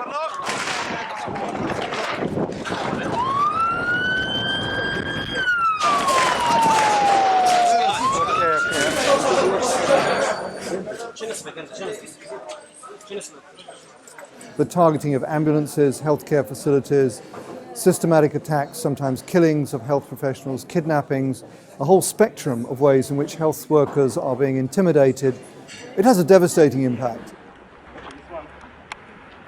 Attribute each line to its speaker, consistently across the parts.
Speaker 1: The targeting of ambulances, healthcare facilities, systematic attacks, sometimes killings of health professionals, kidnappings, a whole spectrum of ways in which health workers are being intimidated. It has a devastating impact.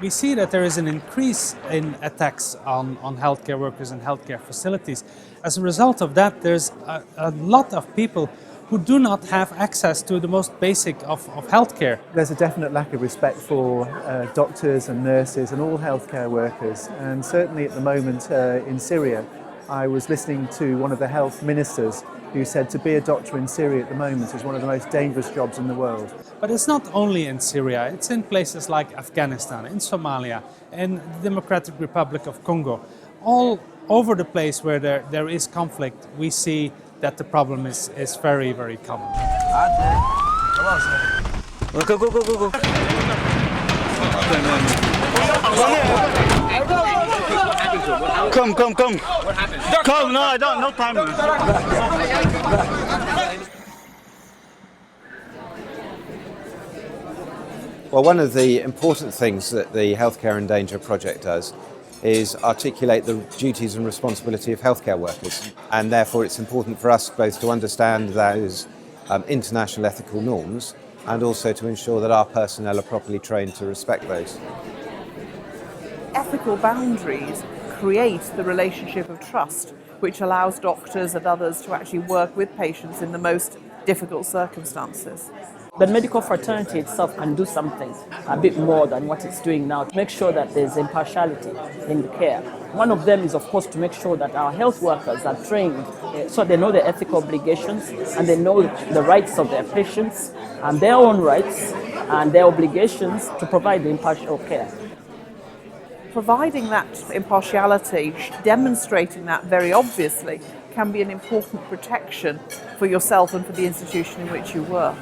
Speaker 2: We see that there is an increase in attacks on healthcare workers and healthcare facilities. As a result of that, there's a lot of people who do not have access to the most basic of healthcare.
Speaker 3: There's a definite lack of respect for doctors and nurses and all healthcare workers, and certainly at the moment in Syria, I was listening to one of the health ministers who said to be a doctor in Syria at the moment is one of the most dangerous jobs in the world.
Speaker 2: But it's not only in Syria, it's in places like Afghanistan, in Somalia, in the Democratic Republic of Congo. All over the place where there is conflict, we see that the problem is very, very common.
Speaker 4: Go, go, go, go, go. Come. What happened? Come, no, I don't, no time.
Speaker 5: Well, one of the important things that the Healthcare in Danger project does is articulate the duties and responsibility of healthcare workers, and therefore it's important for us both to understand those international ethical norms and also to ensure that our personnel are properly trained to respect those.
Speaker 6: Ethical boundaries create the relationship of trust which allows doctors and others to actually work with patients in the most difficult circumstances.
Speaker 7: The medical fraternity itself can do something a bit more than what it's doing now to make sure that there's impartiality in the care. One of them is, of course, to make sure that our health workers are trained so they know their ethical obligations and they know the rights of their patients and their own rights and their obligations to provide the impartial care.
Speaker 6: Providing that impartiality, demonstrating that very obviously, can be an important protection for yourself and for the institution in which you work.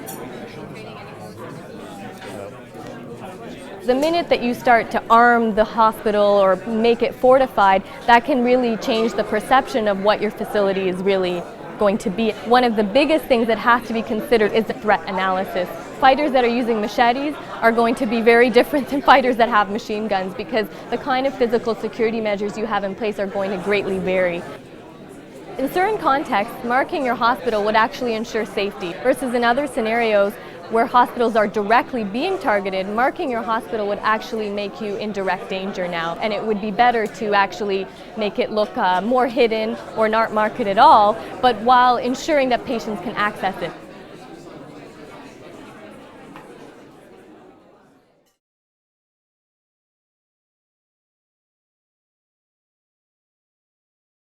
Speaker 8: The minute that you start to arm the hospital or make it fortified, that can really change the perception of what your facility is really going to be. One of the biggest things that has to be considered is the threat analysis. Fighters that are using machetes are going to be very different than fighters that have machine guns because the kind of physical security measures you have in place are going to greatly vary. In certain contexts, marking your hospital would actually ensure safety, versus in other scenarios where hospitals are directly being targeted, marking your hospital would actually make you in direct danger now. And it would be better to actually make it look more hidden or not mark it at all, but while ensuring that patients can access it.